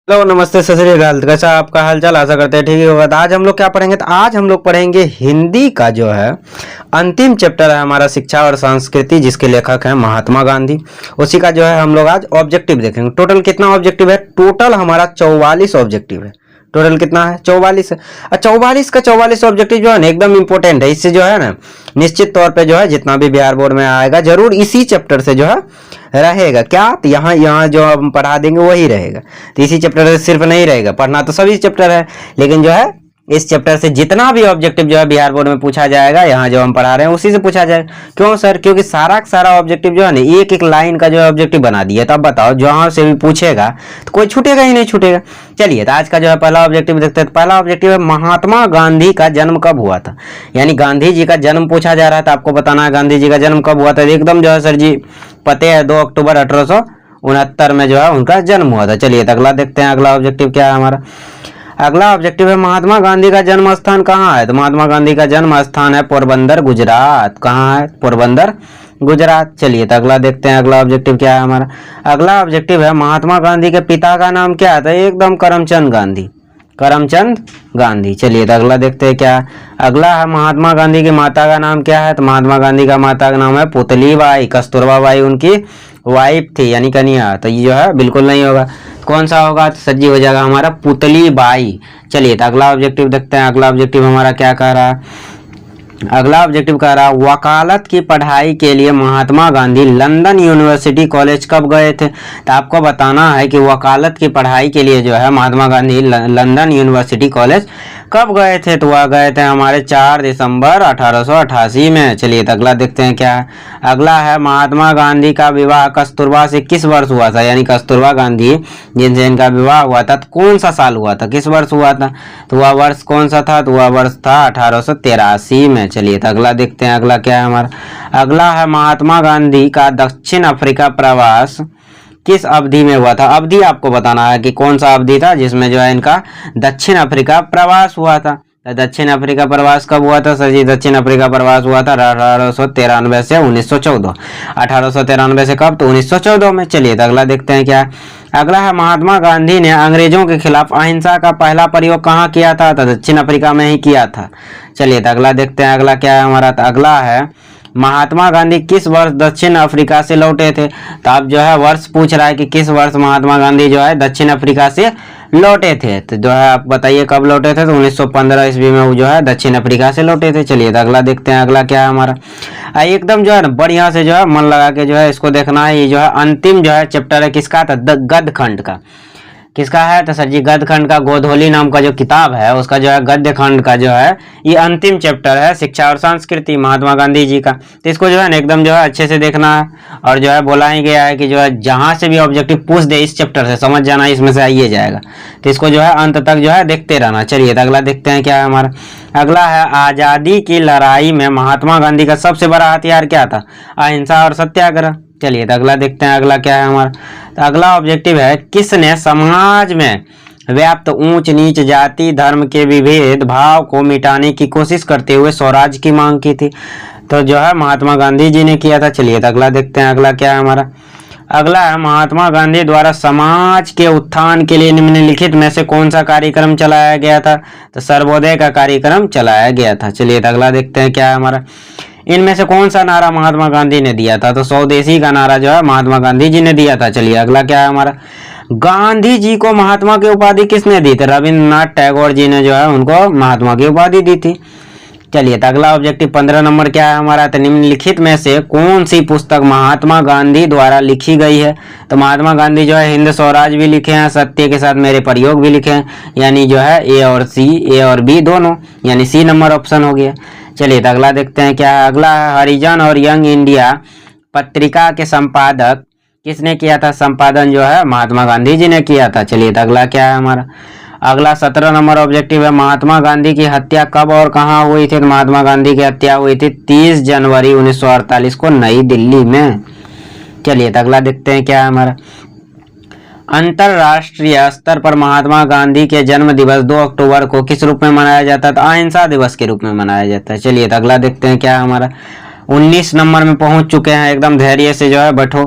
Hello नमस्ते सत श्री अकाल। कैसा आपका हालचाल? आशा करते हैं ठीक ही होगा। तो आज हम लोग क्या पढ़ेंगे? तो आज हम लोग पढ़ेंगे हिंदी का जो है अंतिम चैप्टर है हमारा शिक्षा और संस्कृति, जिसके लेखक हैं महात्मा गांधी। उसी का जो है हम लोग आज ऑब्जेक्टिव देखेंगे। टोटल कितना ऑब्जेक्टिव है? टोटल हमारा 44 ऑब्जेक्टिव है। टोटल कितना है? 44 है। और 44 का 44 ऑब्जेक्टिव जो है ना एकदम इंपॉर्टेंट है। इससे जो है ना निश्चित तौर पे जो है जितना भी बिहार बोर्ड में आएगा जरूर इसी चैप्टर से जो है रहेगा। क्या? तो यहाँ जो हम पढ़ा देंगे वही रहेगा। तो इसी चैप्टर से सिर्फ नहीं रहेगा, पढ़ना तो सभी चैप्टर है, लेकिन जो है इस चैप्टर से जितना भी ऑब्जेक्टिव जो है बिहार बोर्ड में पूछा जाएगा, यहाँ जो हम पढ़ा रहे हैं उसी से पूछा जाएगा। क्यों सर? क्योंकि सारा का सारा ऑब्जेक्टिव जो है ना एक एक लाइन का जो है ऑब्जेक्टिव बना दिया। तो अब बताओ जहाँ से भी पूछेगा तो कोई छूटेगा ही नहीं, छूटेगा। चलिए तो आज का जो है पहला ऑब्जेक्टिव देखते हैं। पहला ऑब्जेक्टिव है महात्मा गांधी का जन्म कब हुआ था। यानी गांधी जी का जन्म पूछा जा रहा था, आपको बताना है गांधी जी का जन्म कब हुआ था। एकदम जो है सर जी पते है 2 अक्टूबर 1869 में जो है उनका जन्म हुआ था। चलिए तो अगला देखते हैं। अगला ऑब्जेक्टिव क्या है हमारा? अगला ऑब्जेक्टिव है महात्मा गांधी का जन्म स्थान कहाँ है। तो महात्मा गांधी का जन्म स्थान है पोरबंदर, गुजरात। कहाँ है? पोरबंदर, गुजरात। चलिए तो अगला देखते हैं। अगला ऑब्जेक्टिव क्या है हमारा? अगला ऑब्जेक्टिव है महात्मा गांधी के पिता का नाम क्या है। तो एकदम करमचंद गांधी, करमचंद गांधी। चलिए तो अगला देखते हैं क्या। अगला है महात्मा गांधी की माता का नाम क्या है। तो महात्मा गांधी का माता का नाम है पुतली बाई। कस्तूरबा बाई उनकी वाइफ थी यानी कन्या। तो ये जो है बिल्कुल नहीं होगा। कौन सा होगा? तो सज्जी हो जाएगा हमारा पुतली बाई। चलिए तो अगला ऑब्जेक्टिव देखते हैं। अगला ऑब्जेक्टिव हमारा क्या कह रहा है? अगला ऑब्जेक्टिव कह रहा है वकालत की पढ़ाई के लिए Mahatma Gandhi London university college कब गए थे। तो आपको बताना है कि वकालत की पढ़ाई के लिए जो है Mahatma Gandhi London university college कब गए थे। तो वह गए थे हमारे 4 दिसंबर 1888 में। चलिए तो अगला देखते हैं क्या है। अगला है महात्मा गांधी का विवाह कस्तूरबा से किस वर्ष हुआ था। यानी कस्तूरबा गांधी जिनसे इनका विवाह हुआ था तो कौन सा साल हुआ था, किस वर्ष हुआ था। तो वह वर्ष कौन सा था? तो वह वर्ष था 1883 में। चलिए तो अगला देखते हैं। अगला क्या है हमारा? अगला है महात्मा गांधी का दक्षिण अफ्रीका प्रवास किस अवधि में हुआ था। अवधि आपको बताना है कि कौन सा अवधि था जिसमें जो है इनका दक्षिण अफ्रीका प्रवास हुआ था। दक्षिण अफ्रीका प्रवास कब हुआ था सर जी? दक्षिण अफ्रीका प्रवास हुआ था 1893 से 1914। 1893 से कब? तो 1914 में। चलिए तो अगला देखते हैं क्या। अगला है महात्मा गांधी ने अंग्रेजों के खिलाफ अहिंसा का पहला प्रयोग कहाँ किया था। तो दक्षिण अफ्रीका में ही किया था। चलिए तो अगला देखते हैं। अगला क्या है हमारा? तो अगला है महात्मा गांधी किस वर्ष दक्षिण अफ्रीका से लौटे थे। तो आप जो है वर्ष पूछ रहा है कि किस वर्ष महात्मा गांधी जो है दक्षिण अफ्रीका से लौटे थे। तो जो है आप बताइए कब लौटे थे। तो 1915 ईस्वी में वो जो है दक्षिण अफ्रीका से लौटे थे। चलिए तो अगला देखते हैं। अगला क्या है हमारा? एकदम जो है ना बढ़िया से जो है मन लगा के जो है इसको देखना है। ये जो है अंतिम जो है चैप्टर है किसका? था गद्य खंड का। किसका है? तो सर जी गद्य खंड का। गोधोली नाम का जो किताब है उसका जो है गद्य खंड का जो है ये अंतिम चैप्टर है शिक्षा और संस्कृति महात्मा गांधी जी का। तो इसको जो है ना एकदम जो है अच्छे से देखना है। और जो है बोला ही गया है कि जो है जहां से भी ऑब्जेक्टिव पूछ दे इस चैप्टर से समझ जाना इसमें से आइए जाएगा। तो इसको जो है अंत तक जो है देखते रहना। चलिए तो अगला देखते हैं क्या है हमारा? अगला है आजादी की लड़ाई में महात्मा गांधी का सबसे बड़ा हथियार क्या था। अहिंसा और सत्याग्रह। चलिए तो अगला देखते हैं। अगला क्या है हमारा? तो अगला ऑब्जेक्टिव है किसने समाज में व्याप्त ऊंच नीच जाति धर्म के विभेद भाव को मिटाने की कोशिश करते हुए स्वराज की मांग की थी। तो जो है महात्मा गांधी जी ने किया था। चलिए तो अगला देखते हैं। अगला क्या है हमारा? अगला है महात्मा गांधी द्वारा समाज के उत्थान के लिए निम्नलिखित में से कौन सा कार्यक्रम चलाया गया था। तो सर्वोदय का कार्यक्रम चलाया गया था। चलिए तो अगला देखते हैं क्या है हमारा? इनमें से कौन सा नारा महात्मा गांधी ने दिया था। तो स्वदेशी का नारा जो है महात्मा गांधी जी ने दिया था। चलिए अगला क्या है हमारा? गांधी जी को महात्मा की उपाधि किसने दी थी। रविंद्रनाथ टैगोर जी ने जो है उनको महात्मा की उपाधि दी थी। चलिए तो अगला ऑब्जेक्टिव 15 नंबर क्या है हमारा? तो निम्नलिखित में से कौन सी पुस्तक महात्मा गांधी द्वारा लिखी गई है। तो महात्मा गांधी जो है हिंद स्वराज भी लिखे हैं, सत्य के साथ मेरे प्रयोग भी लिखे हैं। यानी जो है ए और बी दोनों, यानी सी नंबर ऑप्शन हो गया। चलिए तो अगला देखते हैं क्या है। अगला है हरिजन और यंग इंडिया पत्रिका के संपादक किसने किया था। संपादन जो है महात्मा गांधी जी ने किया था। चलिए तो अगला क्या है हमारा? अगला 17 नंबर ऑब्जेक्टिव है महात्मा गांधी की हत्या कब और कहाँ हुई थी। तो महात्मा गांधी की हत्या हुई थी 30 जनवरी 1948 को नई दिल्ली में। चलिए तो अगला देखते हैं क्या है हमारा? अंतरराष्ट्रीय स्तर पर महात्मा गांधी के जन्म दिवस 2 अक्टूबर को किस रूप में मनाया जाता है। तो अहिंसा दिवस के रूप में मनाया जाता है। चलिए तो अगला देखते हैं क्या है हमारा? 19 नंबर में पहुंच चुके हैं। एकदम धैर्य से जो है बैठो।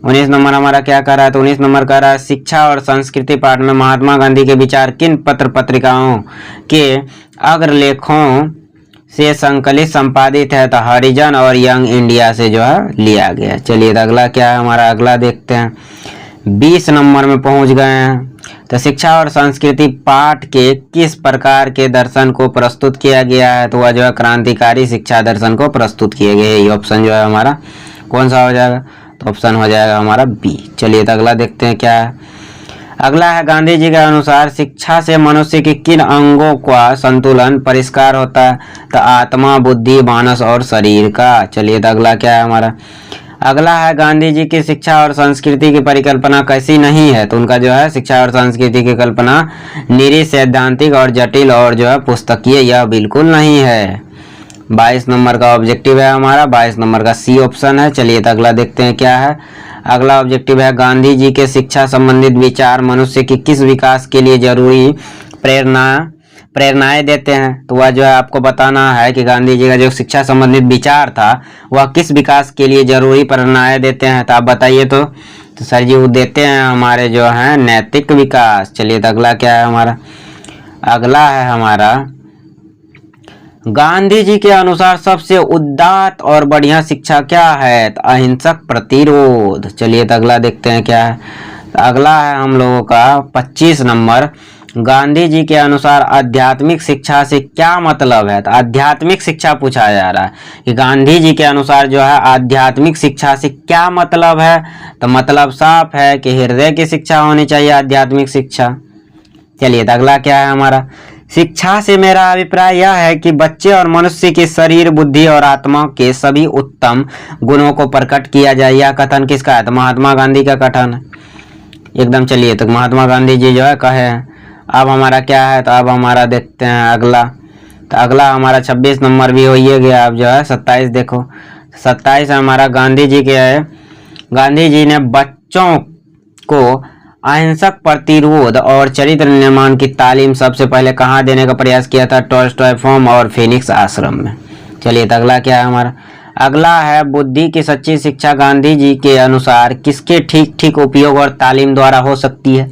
19 नंबर हमारा क्या कर रहा है, तो 19 नंबर कर रहा है शिक्षा और संस्कृति पाठ में महात्मा गांधी के विचार किन पत्र पत्रिकाओं के अग्रलेखों से संकलित संपादित है, तो हरिजन और यंग इंडिया से जो है लिया गया। चलिए तो अगला क्या है हमारा, अगला देखते हैं। 20 नंबर में पहुंच गए हैं। तो शिक्षा और संस्कृति पाठ के किस प्रकार के दर्शन को प्रस्तुत किया गया है, तो वह जो है क्रांतिकारी शिक्षा दर्शन को प्रस्तुत किए गए। ये ऑप्शन जो है हमारा कौन सा हो जाएगा, तो ऑप्शन हो जाएगा हमारा बी। चलिए तो अगला देखते हैं क्या है। अगला है गांधी जी के अनुसार शिक्षा से मनुष्य के किन अंगों का संतुलन परिष्कार होता है, तो आत्मा, बुद्धि, मानस और शरीर का। चलिए तो अगला क्या है हमारा, अगला है गांधी जी की शिक्षा और संस्कृति की परिकल्पना कैसी नहीं है, तो उनका जो है शिक्षा और संस्कृति की कल्पना निरी, सैद्धांतिक और जटिल और जो है पुस्तकीय यह बिल्कुल नहीं है। 22 नंबर का ऑब्जेक्टिव है हमारा, 22 नंबर का सी ऑप्शन है। चलिए तो अगला देखते हैं क्या है। अगला ऑब्जेक्टिव है गांधी जी के शिक्षा संबंधित विचार मनुष्य की किस विकास के लिए जरूरी प्रेरणाएं देते हैं, तो वह जो है आपको बताना है कि गांधी जी का जो शिक्षा संबंधित विचार था वह किस विकास के लिए जरूरी प्रेरणाएं देते हैं, तो आप बताइए। तो सर जी वो देते हैं हमारे जो है नैतिक विकास। चलिए तो अगला क्या है हमारा, अगला है हमारा गांधी जी के अनुसार सबसे उदात्त और बढ़िया शिक्षा क्या है, तो अहिंसक प्रतिरोध। चलिए तो अगला देखते हैं क्या है। तो अगला है हम लोगों का 25 नंबर, गांधी जी के अनुसार आध्यात्मिक शिक्षा से क्या मतलब है, तो आध्यात्मिक शिक्षा पूछा जा रहा है कि गांधी जी के अनुसार जो है आध्यात्मिक शिक्षा से क्या मतलब है, तो मतलब साफ है कि हृदय की शिक्षा होनी चाहिए आध्यात्मिक शिक्षा। चलिए तो अगला क्या है हमारा, शिक्षा से मेरा अभिप्राय यह है कि बच्चे और मनुष्य के शरीर, बुद्धि और आत्मा के सभी उत्तम गुणों को प्रकट किया जाए। यह कथन किसका है, तो महात्मा गांधी का कथन है एकदम। चलिए तो महात्मा गांधी जी जो है कहे हैं। अब हमारा क्या है, तो अब हमारा देखते हैं अगला। तो अगला हमारा 26 नंबर भी हो ही गया। अब जो है 27 देखो, 27 हमारा गांधी जी के है। गांधी जी ने बच्चों को अहिंसक प्रतिरोध और चरित्र निर्माण की तालीम सबसे पहले कहाँ देने का प्रयास किया था, टॉल्स्टॉय फार्म और फिनिक्स आश्रम में। चलिए तो अगला क्या है हमारा, अगला है बुद्धि की सच्ची शिक्षा गांधी जी के अनुसार किसके ठीक ठीक उपयोग और तालीम द्वारा हो सकती है,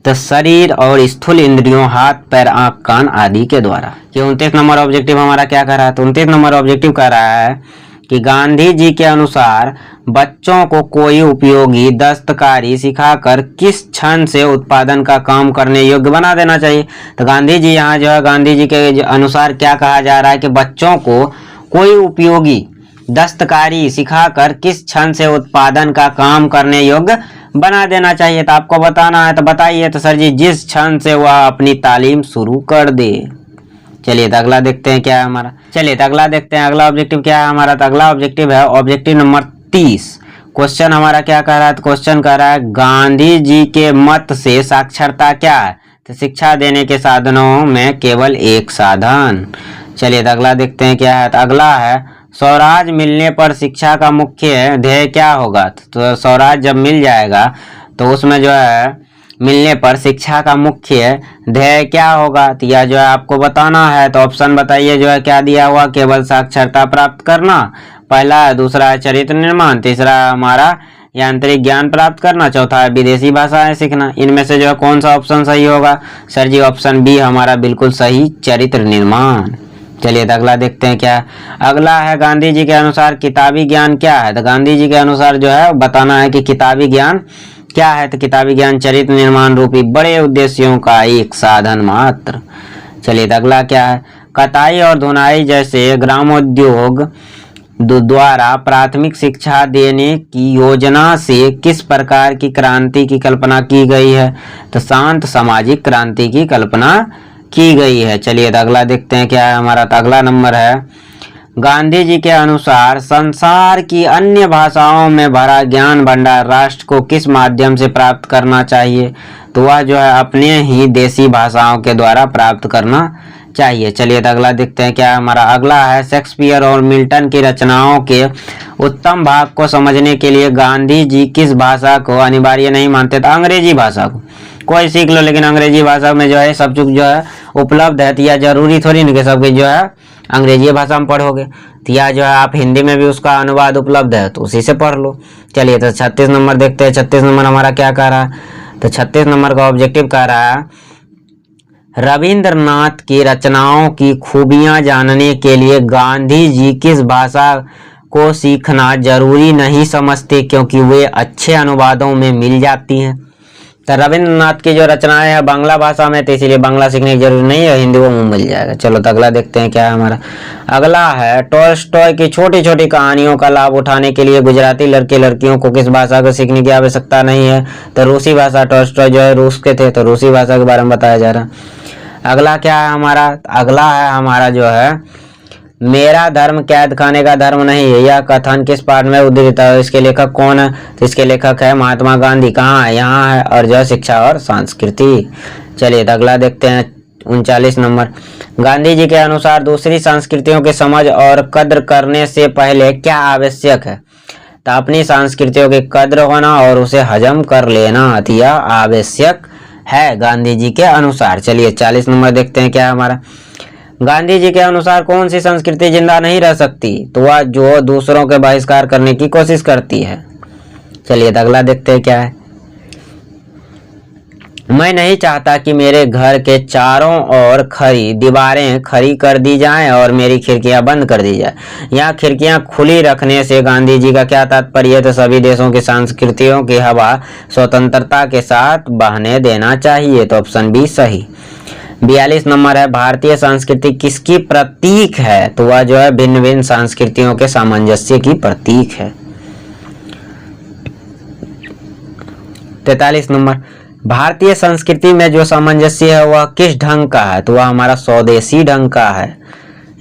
तो शरीर और स्थूल इंद्रियों, हाथ, पैर, आंख, कान आदि के द्वारा। ये 29 नंबर ऑब्जेक्टिव हमारा क्या कर रहा है, तो 29 नंबर ऑब्जेक्टिव कर रहा है कि गांधी जी के अनुसार बच्चों को कोई उपयोगी दस्तकारी सिखाकर किस क्षण से उत्पादन का काम करने योग्य बना देना चाहिए। तो गांधी जी यहाँ जो है गांधी जी के अनुसार क्या कहा जा रहा है कि बच्चों को कोई उपयोगी दस्तकारी सिखाकर किस क्षण से उत्पादन का काम करने योग्य बना देना चाहिए। तो आपको बताना है, तो बताइए। तो सर जी जिस क्षण से वह अपनी तालीम शुरू कर दे। चलिए तो अगला देखते हैं क्या है हमारा। चलिए तो अगला देखते हैं अगला ऑब्जेक्टिव क्या है हमारा। तो अगला ऑब्जेक्टिव है ऑब्जेक्टिव नंबर 30। क्वेश्चन हमारा क्या कह रहा है, तो क्वेश्चन कह रहा है गांधी जी के मत से साक्षरता क्या है, तो शिक्षा देने के साधनों में केवल एक साधन। चलिए तो अगला देखते हैं क्या है। तो अगला है स्वराज मिलने पर शिक्षा का मुख्य ध्येय क्या होगा, तो स्वराज जब मिल जाएगा तो उसमें जो है मिलने पर शिक्षा का मुख्य ध्येय क्या होगा, तो यह जो है आपको बताना है। तो ऑप्शन बताइए जो है क्या दिया हुआ, केवल साक्षरता प्राप्त करना पहला है, दूसरा है चरित्र निर्माण, तीसरा हमारा यांत्रिक ज्ञान प्राप्त करना, चौथा है विदेशी भाषाएं सीखना। इनमें से जो है कौन सा ऑप्शन सही होगा, सर जी ऑप्शन बी हमारा बिल्कुल सही, चरित्र निर्माण। चलिए तो अगला देखते हैं क्या। अगला है गांधी जी के अनुसार किताबी ज्ञान क्या है, तो गांधी जी के अनुसार जो है बताना है कि किताबी ज्ञान क्या है, तो किताबी ज्ञान चरित्र निर्माण रूपी बड़े उद्देश्यों का एक साधन मात्र। चलिए तो अगला क्या है, कताई और धुनाई जैसे ग्रामोद्योग द्वारा प्राथमिक शिक्षा देने की योजना से किस प्रकार की क्रांति की कल्पना की गई है, तो शांत सामाजिक क्रांति की कल्पना की गई है। चलिए तो अगला देखते हैं क्या है हमारा। तो अगला नंबर है गांधी जी के अनुसार संसार की अन्य भाषाओं में भरा ज्ञान भंडार राष्ट्र को किस माध्यम से प्राप्त करना चाहिए, तो वह जो है अपने ही देसी भाषाओं के द्वारा प्राप्त करना चाहिए। चलिए तो अगला देखते हैं क्या है हमारा। अगला है शेक्सपियर और मिल्टन की रचनाओं के उत्तम भाग को समझने के लिए गांधी जी किस भाषा को अनिवार्य नहीं मानते थे, अंग्रेजी भाषा को। कोई सीख लो, लेकिन अंग्रेजी भाषा में जो है सब कुछ जो है उपलब्ध है। तो यह जरूरी थोड़ी नहीं कि सब कुछ जो है अंग्रेजी भाषा में पढ़ोगे। तो यह जो है आप हिंदी में भी उसका अनुवाद उपलब्ध है, तो उसी से पढ़ लो। चलिए तो 36 नंबर देखते हैं। 36 नंबर हमारा क्या कह रहा है? तो 36 नंबर का ऑब्जेक्टिव कह रहा है, रविंद्रनाथ की रचनाओं की खूबियां जानने के लिए गांधी जी किस भाषा को सीखना जरूरी नहीं समझते, क्योंकि वे अच्छे अनुवादों में मिल जाती हैं। तो रविंद्रनाथ की जो रचनाएं हैं बांग्ला भाषा में, तो इसीलिए बांग्ला सीखने की जरूरत नहीं है, हिंदी में मिल जाएगा। चलो तो अगला देखते हैं क्या है हमारा। अगला है, टॉल्स्टॉय की छोटी छोटी कहानियों का लाभ उठाने के लिए गुजराती लड़के लड़कियों को किस भाषा को सीखने की आवश्यकता नहीं है? तो रूसी भाषा। टॉल्स्टॉय जो है रूस के थे, तो रूसी भाषा के बारे में बताया जा रहा है। अगला क्या है हमारा? अगला है हमारा जो है, मेरा धर्म कैद खाने का धर्म नहीं है, यह कथन किस पाठ में उद्धृत है? इसके लेखक कौन है? तो इसके लेखक है महात्मा गांधी। कहाँ है? यहाँ है, और जो शिक्षा और संस्कृति। चलिए तो अगला देखते हैं 39 नंबर। गांधी जी के अनुसार दूसरी संस्कृतियों की समझ और कद्र करने से पहले क्या आवश्यक है? तो अपनी संस्कृतियों की कद्र होना और उसे हजम कर लेना, यह आवश्यक है गांधी जी के अनुसार। चलिए 40 नंबर देखते हैं क्या है हमारा। गांधी जी के अनुसार कौन सी संस्कृति जिंदा नहीं रह सकती? तो वह जो दूसरों के बहिष्कार करने की कोशिश करती है। चलिए तो अगला देखते हैं क्या है। मैं नहीं चाहता कि मेरे घर के चारों ओर दीवारें खड़ी कर दी जाएं और मेरी खिड़कियां बंद कर दी जाए। यहाँ खिड़कियां खुली रखने से गांधी जी का क्या तात्पर्य है? तो सभी देशों की संस्कृतियों की हवा स्वतंत्रता के साथ बहने देना चाहिए। तो ऑप्शन बी सही। 42 नंबर है, भारतीय संस्कृति किसकी प्रतीक है? तो वह जो है भिन्न भिन्न संस्कृतियों के सामंजस्य की प्रतीक है। 43 नंबर, भारतीय संस्कृति में जो सामंजस्य है वह किस ढंग का है? तो वह हमारा स्वदेशी ढंग का है।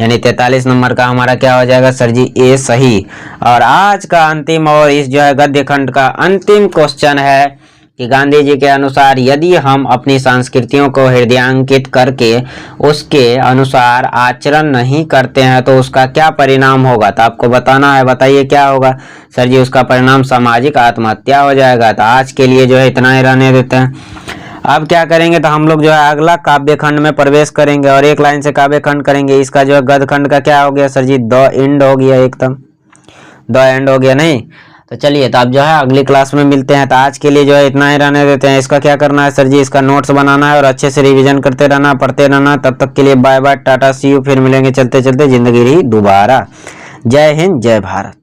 यानी 43 नंबर का हमारा क्या हो जाएगा सर जी? ए सही। और आज का अंतिम और इस जो है गद्य खंड का अंतिम क्वेश्चन है कि गांधी जी के अनुसार यदि हम अपनी संस्कृतियों को हृदयांकित करके उसके अनुसार आचरण नहीं करते हैं तो उसका क्या परिणाम होगा? तो आपको बताना है, बताइए क्या होगा सर जी? उसका परिणाम सामाजिक आत्महत्या हो जाएगा। तो आज के लिए जो है इतना ही रहने देते हैं। अब क्या करेंगे तो हम लोग जो है अगला काव्य खंड में प्रवेश करेंगे और एक लाइन से काव्य खंड करेंगे। इसका जो है गद्य खंड का क्या हो गया सर जी? द एंड हो गया, एकदम द एंड हो गया नहीं? तो चलिए तो अब जो है अगली क्लास में मिलते हैं। तो आज के लिए जो है इतना ही रहने देते हैं। इसका क्या करना है सर जी? इसका नोट्स बनाना है और अच्छे से रिवीजन करते रहना, पढ़ते रहना। तब तक के लिए bye bye, tata, see you. फिर मिलेंगे चलते चलते जिंदगी रही दोबारा। जय हिंद, जय भारत।